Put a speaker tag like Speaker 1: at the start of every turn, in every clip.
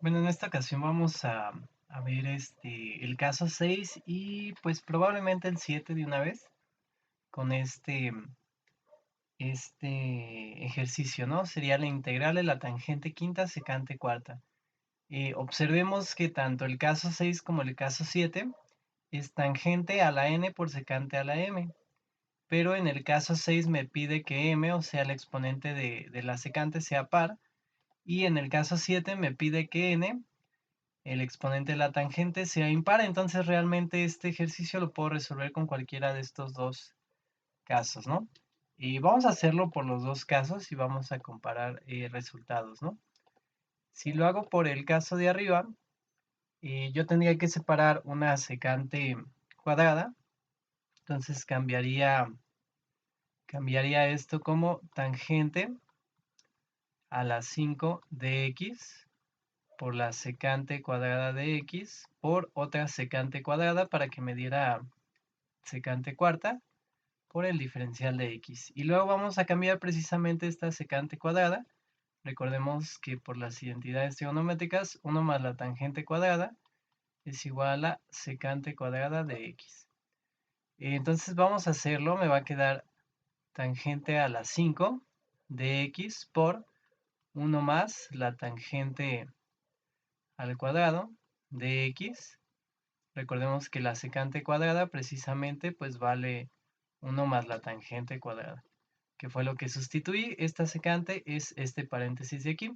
Speaker 1: Bueno, en esta ocasión vamos a ver el caso 6 y pues probablemente el 7 de una vez con este ejercicio, ¿no? Sería la integral de la tangente quinta secante cuarta. Observemos que tanto el caso 6 como el caso 7 es tangente a la n por secante a la m, pero en el caso 6 me pide que m, o sea, el exponente de la secante sea par, y en el caso 7 me pide que n, el exponente de la tangente, sea impar. Entonces realmente este ejercicio lo puedo resolver con cualquiera de estos dos casos, ¿no? Y vamos a hacerlo por los dos casos y vamos a comparar resultados, ¿no? Si lo hago por el caso de arriba, yo tendría que separar una secante cuadrada. Entonces cambiaría esto como tangente a la 5 de x por la secante cuadrada de x por otra secante cuadrada para que me diera secante cuarta por el diferencial de x. Y luego vamos a cambiar precisamente esta secante cuadrada. Recordemos que por las identidades trigonométricas, 1 más la tangente cuadrada es igual a secante cuadrada de x. Entonces vamos a hacerlo, me va a quedar tangente a la 5 de x por 1 más la tangente al cuadrado de x. Recordemos que la secante cuadrada precisamente pues vale 1 más la tangente cuadrada, que fue lo que sustituí. Esta secante es este paréntesis de aquí.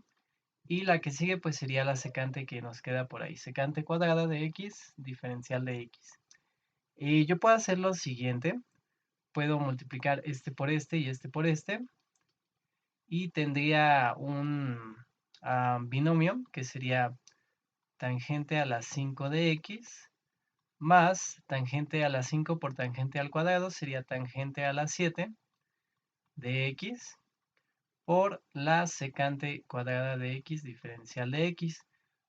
Speaker 1: Y la que sigue pues sería la secante que nos queda por ahí. Secante cuadrada de x, diferencial de x. Y yo puedo hacer lo siguiente. Puedo multiplicar este por este y este por este. Y tendría un binomio que sería tangente a la 5 de x más tangente a la 5 por tangente al cuadrado sería tangente a la 7 de x por la secante cuadrada de x diferencial de x.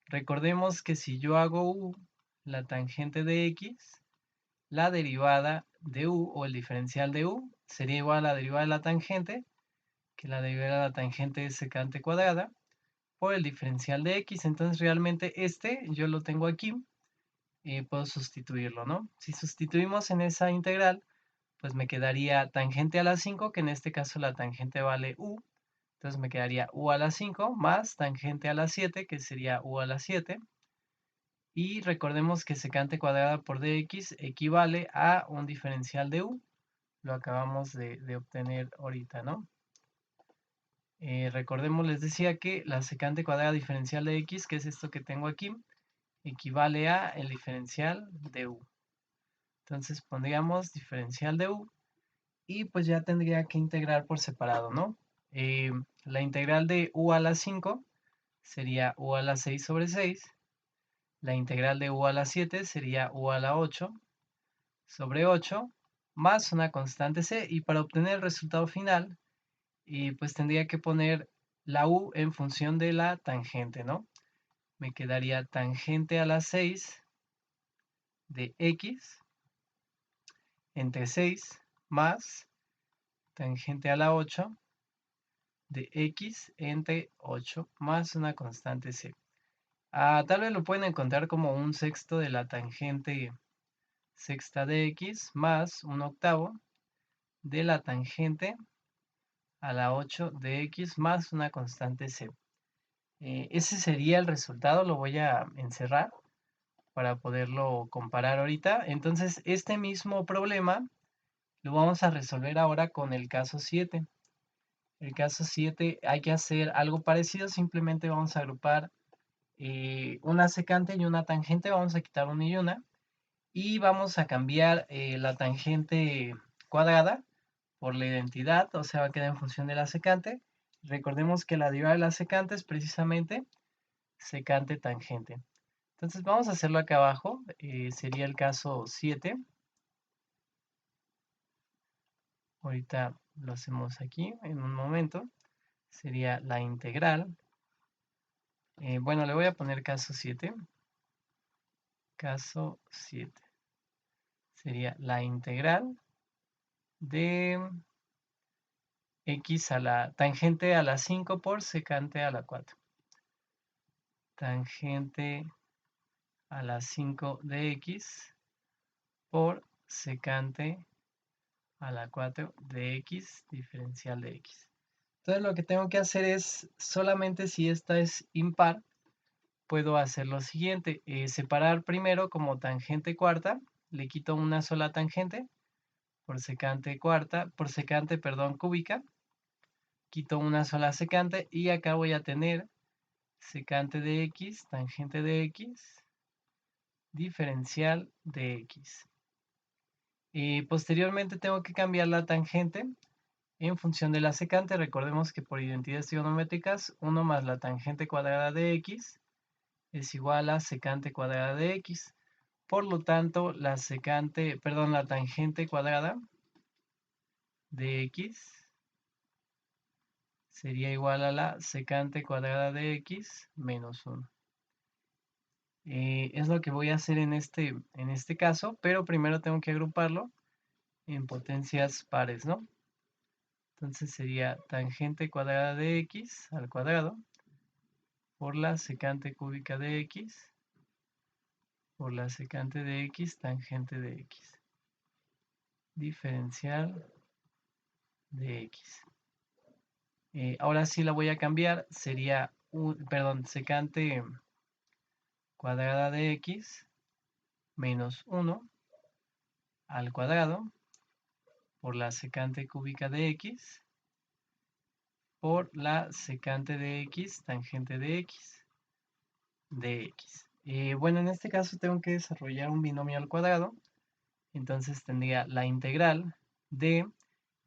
Speaker 1: Recordemos que si yo hago u, la tangente de x, la derivada de u o el diferencial de u sería igual a la derivada de la tangente, que la derivada de la tangente es secante cuadrada, por el diferencial de x. Entonces realmente este yo lo tengo aquí, puedo sustituirlo, ¿no? Si sustituimos en esa integral, pues me quedaría tangente a la 5, que en este caso la tangente vale u. Entonces me quedaría u a la 5 más tangente a la 7, que sería u a la 7. Y recordemos que secante cuadrada por dx equivale a un diferencial de u. Lo acabamos de obtener ahorita, ¿no? Recordemos, les decía que la secante cuadrada diferencial de x, que es esto que tengo aquí, equivale a el diferencial de u. Entonces pondríamos diferencial de u y pues ya tendría que integrar por separado, ¿no? La integral de u a la 5 sería u a la 6 sobre 6. La integral de u a la 7 sería u a la 8 sobre 8 más una constante c. Y para obtener el resultado final, pues tendría que poner la u en función de la tangente, ¿no? Me quedaría tangente a la 6 de x entre 6 más tangente a la 8 de x entre 8 más una constante c. Tal vez lo pueden encontrar como un sexto de la tangente sexta de x más un octavo de la tangente a la 8 de x más una constante c. Ese sería el resultado, lo voy a encerrar para poderlo comparar ahorita. Entonces, este mismo problema lo vamos a resolver ahora con el caso 7. El caso 7 hay que hacer algo parecido, simplemente vamos a agrupar una secante y una tangente, vamos a quitar una y una, y vamos a cambiar la tangente cuadrada por la identidad, o sea, va a quedar en función de la secante. Recordemos que la derivada de la secante es precisamente secante tangente. Entonces vamos a hacerlo acá abajo, sería el caso 7. Ahorita lo hacemos aquí en un momento. Sería la integral. Bueno, le voy a poner caso 7. Caso 7. Sería la integral de x a la tangente a la 5 por secante a la 4. tangente a la 5 de x por secante a la 4 de x diferencial de x. Entonces lo que tengo que hacer es, solamente si esta es impar, puedo hacer lo siguiente, separar primero como tangente cuarta, le quito una sola tangente por secante cuarta, por secante, perdón, cúbica, quito una sola secante y acá voy a tener secante de x, tangente de x, diferencial de x. Posteriormente tengo que cambiar la tangente en función de la secante. Recordemos que por identidades trigonométricas, 1 más la tangente cuadrada de x es igual a secante cuadrada de x. Por lo tanto, la tangente cuadrada de x sería igual a la secante cuadrada de x menos 1. Es lo que voy a hacer en este caso, pero primero tengo que agruparlo en potencias pares, ¿no? Entonces sería tangente cuadrada de x al cuadrado por la secante cúbica de x por la secante de x tangente de x. Diferencial de x. Ahora sí la voy a cambiar. Sería, secante cuadrada de x menos 1 al cuadrado por la secante cúbica de x por la secante de x tangente de x de x. Bueno, en este caso tengo que desarrollar un binomio al cuadrado. Entonces tendría la integral de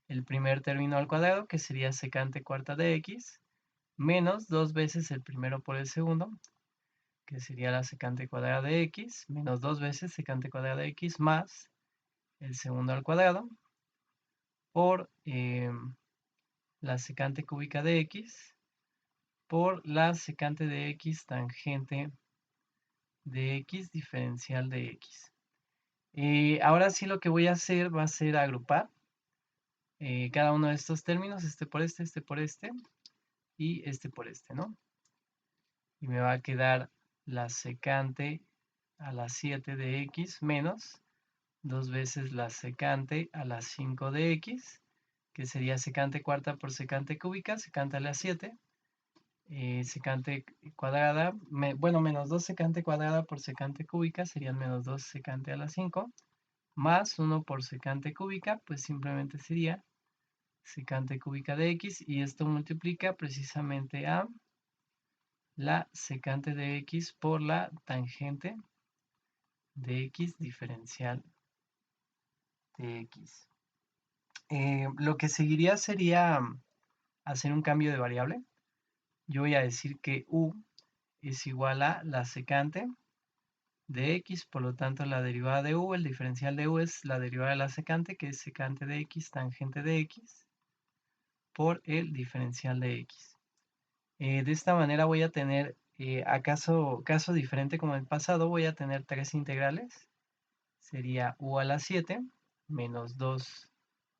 Speaker 1: el primer término al cuadrado, que sería secante cuarta de x, menos 2 veces el primero por el segundo, que sería la secante cuadrada de x, menos 2 veces secante cuadrada de x, más el segundo al cuadrado, por la secante cúbica de x, por la secante de x tangente de x diferencial de x. Ahora sí lo que voy a hacer va a ser agrupar cada uno de estos términos, este por este y este por este, ¿no? Y me va a quedar la secante a la 7 de x menos 2 veces la secante a la 5 de x, que sería secante cuarta por secante cúbica, secante a la 7, secante cuadrada, bueno, menos 2 secante cuadrada por secante cúbica serían menos 2 secante a la 5, más 1 por secante cúbica, pues simplemente sería secante cúbica de x, y esto multiplica precisamente a la secante de x por la tangente de x diferencial de x. Lo que seguiría sería hacer un cambio de variable. Yo voy a decir que u es igual a la secante de x, por lo tanto la derivada de u, el diferencial de u es la derivada de la secante, que es secante de x tangente de x, por el diferencial de x. De esta manera voy a tener, caso diferente como en el pasado, voy a tener tres integrales. Sería u a la 7 menos 2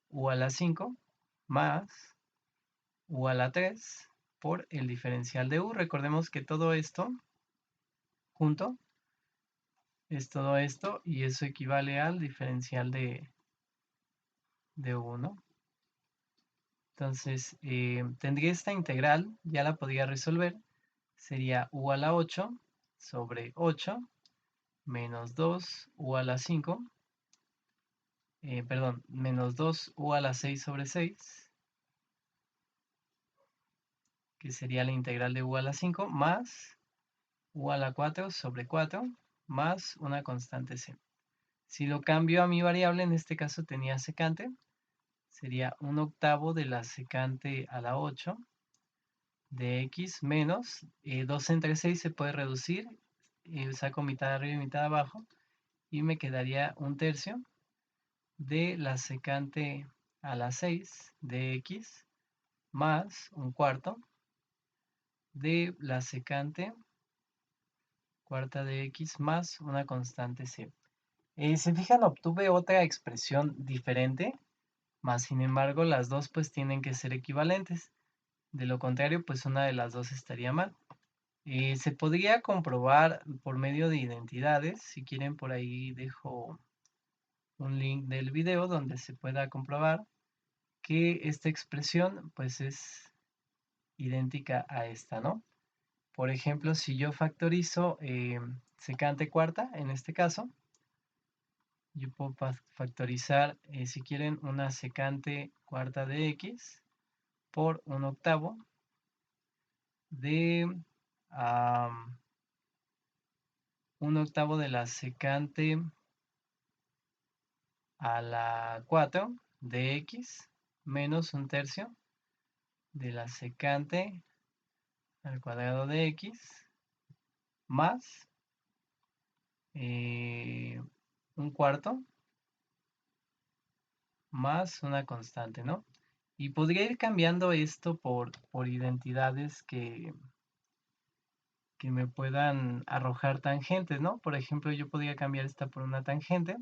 Speaker 1: u a la 5 más u a la 3 por el diferencial de u. Recordemos que todo esto junto es todo esto y eso equivale al diferencial de u, ¿no? Entonces, tendría esta integral, ya la podría resolver. Sería u a la 8 sobre 8 menos 2 u a la 5, menos 2 u a la 6 sobre 6, que sería la integral de u a la 5, más u a la 4 sobre 4, más una constante c. Si lo cambio a mi variable, en este caso tenía secante, sería 1/8 de la secante a la 8 de x menos 2 entre 6 se puede reducir, saco mitad arriba y mitad abajo, y me quedaría 1/3 de la secante a la 6 de x más 1/4 de la secante cuarta de x más una constante c. Se fijan, obtuve otra expresión diferente, más sin embargo las dos pues tienen que ser equivalentes. De lo contrario, pues una de las dos estaría mal. Se podría comprobar por medio de identidades. Si quieren, por ahí dejo un link del video donde se pueda comprobar que esta expresión pues es idéntica a esta, ¿no? Por ejemplo, si yo factorizo secante cuarta, en este caso, yo puedo factorizar, si quieren, una secante cuarta de x por un octavo de un octavo de la secante a la 4 de x menos un tercio de la secante al cuadrado de x más un cuarto más una constante, ¿no? Y podría ir cambiando esto por identidades que me puedan arrojar tangentes, ¿no? Por ejemplo, yo podría cambiar esta por una tangente,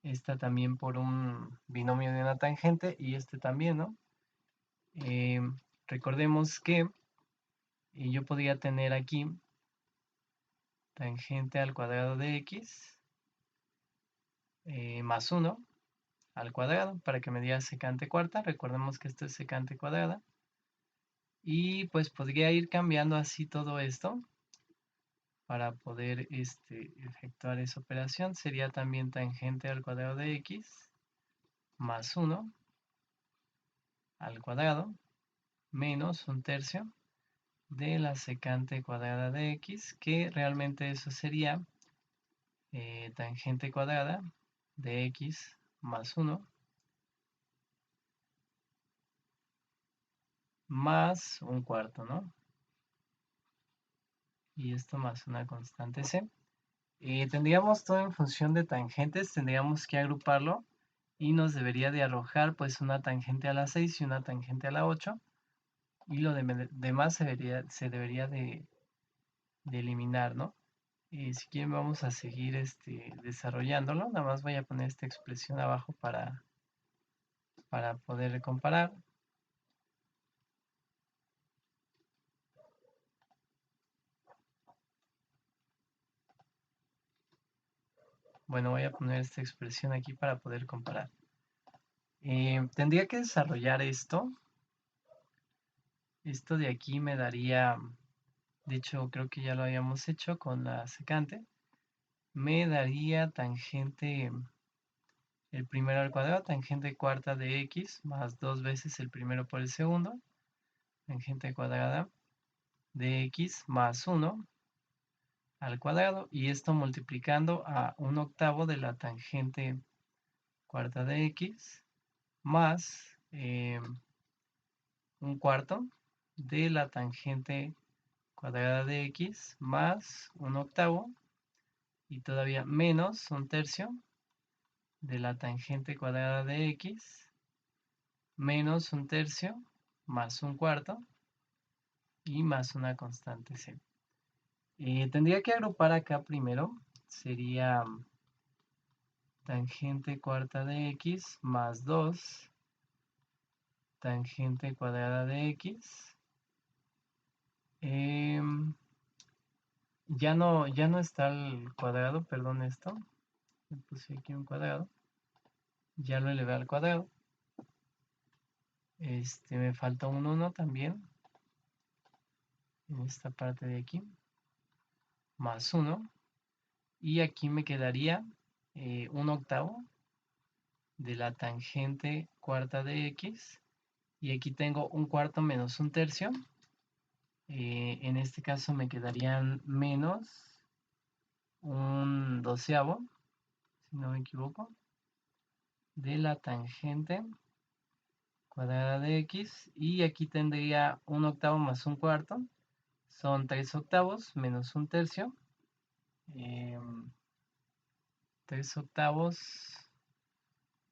Speaker 1: esta también por un binomio de una tangente y este también, ¿no? Eh, Recordemos que yo podría tener aquí tangente al cuadrado de x más 1 al cuadrado para que me diera secante cuarta. Recordemos que esto es secante cuadrada. Y pues podría ir cambiando así todo esto para poder efectuar esa operación. Sería también tangente al cuadrado de x más 1 al cuadrado menos un tercio de la secante cuadrada de x, que realmente eso sería tangente cuadrada de x más 1 más un cuarto, ¿no? Y esto más una constante c. Tendríamos todo en función de tangentes, tendríamos que agruparlo y nos debería de arrojar pues una tangente a la 6 y una tangente a la 8 y lo demás se debería de eliminar, ¿no? Si quieren vamos a seguir desarrollándolo, nada más voy a poner esta expresión abajo para poder comparar. Bueno, voy a poner esta expresión aquí para poder comparar. Tendría que desarrollar esto. Esto de aquí me daría, de hecho creo que ya lo habíamos hecho con la secante. Me daría tangente el primero al cuadrado, tangente cuarta de x más 2 veces el primero por el segundo. Tangente cuadrada de x más 1 al cuadrado y esto multiplicando a un octavo de la tangente cuarta de x más un cuarto de la tangente cuadrada de x más un octavo y todavía menos un tercio de la tangente cuadrada de x menos un tercio más un cuarto y más una constante c. Tendría que agrupar acá primero, sería tangente cuarta de x más 2 tangente cuadrada de x. Ya no está el cuadrado, perdón esto. Le puse aquí un cuadrado. Ya lo elevé al cuadrado. Me falta un 1 también. En esta parte de aquí. Más 1. Y aquí me quedaría un octavo de la tangente cuarta de x. Y aquí tengo un cuarto menos un tercio. En este caso me quedarían menos un doceavo, si no me equivoco, de la tangente cuadrada de x. Y aquí tendría un octavo más un cuarto. Son 3 octavos menos un tercio. 3 octavos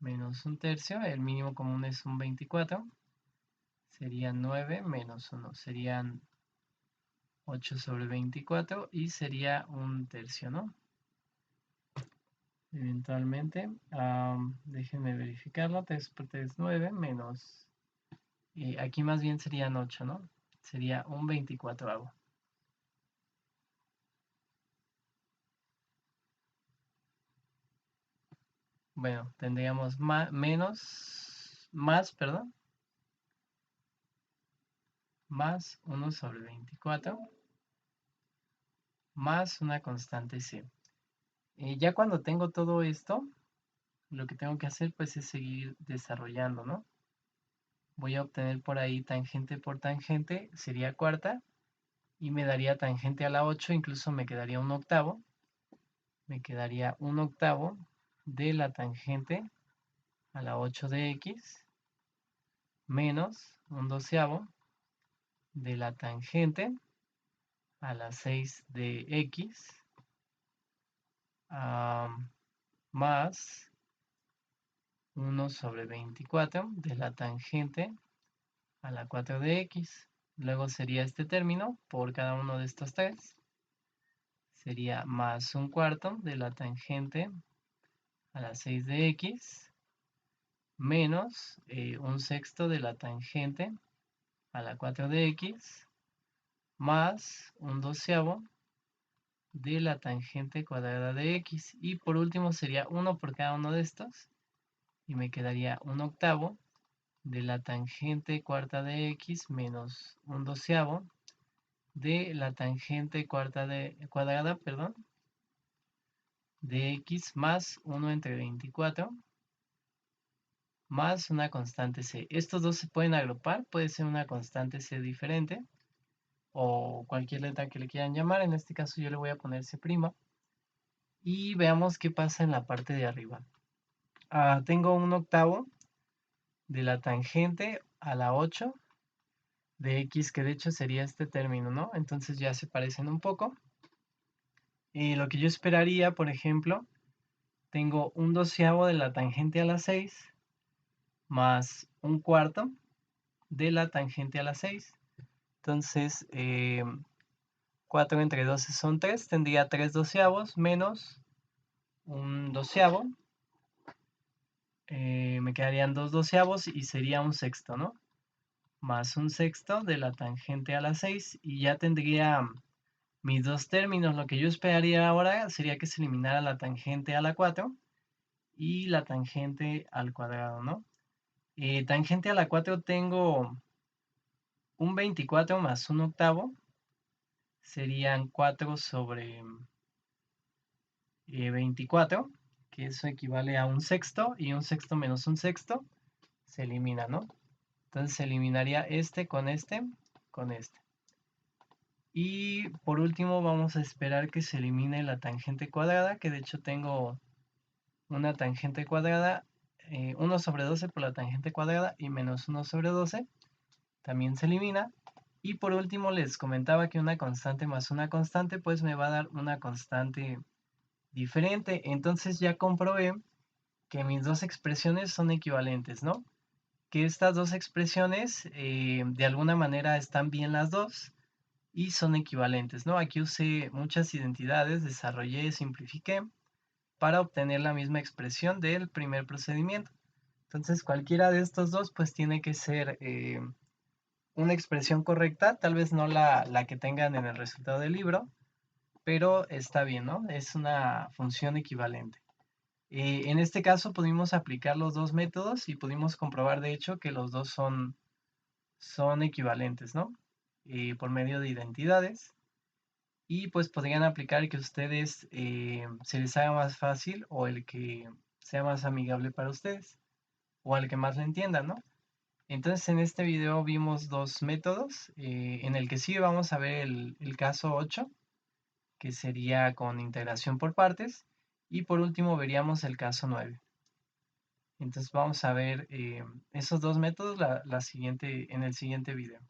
Speaker 1: menos un tercio. El mínimo común es un 24. Serían 9 menos 1. Serían 8 sobre 24 y sería un tercio, ¿no? Eventualmente, déjenme verificarlo. 3 por 3, 9 menos... aquí más bien serían 8, ¿no? Sería un 24avo. bueno, tendríamos más 1 sobre 24 más una constante c. Ya cuando tengo todo esto, lo que tengo que hacer pues es seguir desarrollando, ¿no? Voy a obtener por ahí tangente por tangente, sería cuarta, y me daría tangente a la 8, incluso me quedaría un octavo. Me quedaría un octavo de la tangente a la 8 de x menos un doceavo de la tangente a la 6 de x más 1 sobre 24 de la tangente a la 4 de x. Luego sería este término por cada uno de estos tres. Sería más un cuarto de la tangente a la 6 de x menos un sexto de la tangente a la 4 de x más un doceavo de la tangente cuadrada de x. Y por último sería 1 por cada uno de estos. Y me quedaría un octavo de la tangente cuarta de x menos un doceavo de la tangente cuadrada, de x más 1 entre 24 más una constante c. Estos dos se pueden agrupar, puede ser una constante c diferente o cualquier letra que le quieran llamar. En este caso yo le voy a poner c'. Y veamos qué pasa en la parte de arriba. Tengo un octavo de la tangente a la 8 de x, que de hecho sería este término, ¿no? Entonces ya se parecen un poco. Y lo que yo esperaría, por ejemplo, tengo un doceavo de la tangente a la 6 más un cuarto de la tangente a la 6. Entonces, 4 entre 12 son 3. Tendría 3 doceavos menos un doceavo. Me quedarían 2 doceavos y sería un sexto, ¿no? Más un sexto de la tangente a la 6 y ya tendría mis dos términos. Lo que yo esperaría ahora sería que se eliminara la tangente a la 4 y la tangente al cuadrado, ¿no? Tangente a la 4 tengo un 24 más un octavo, serían 4 sobre 24, que eso equivale a un sexto, y un sexto menos un sexto se elimina, ¿no? Entonces se eliminaría este con este, con este. Y por último vamos a esperar que se elimine la tangente cuadrada, que de hecho tengo una tangente cuadrada, 1 sobre 12 por la tangente cuadrada y menos 1 sobre 12, también se elimina. Y por último les comentaba que una constante más una constante pues me va a dar una constante diferente. Entonces ya comprobé que mis dos expresiones son equivalentes, ¿no? Que estas dos expresiones de alguna manera están bien las dos y son equivalentes, ¿no? Aquí usé muchas identidades, desarrollé, simplifiqué para obtener la misma expresión del primer procedimiento. Entonces cualquiera de estos dos pues tiene que ser una expresión correcta, tal vez no la que tengan en el resultado del libro, pero está bien, ¿no? Es una función equivalente. En este caso pudimos aplicar los dos métodos y pudimos comprobar de hecho que los dos son equivalentes, ¿no? Por medio de identidades. Y pues podrían aplicar el que ustedes se les haga más fácil o el que sea más amigable para ustedes o al que más le entiendan, ¿no? Entonces en este video vimos dos métodos. En el que sí vamos a ver el caso 8, que sería con integración por partes, y por último veríamos el caso 9. Entonces vamos a ver esos dos métodos en el siguiente video.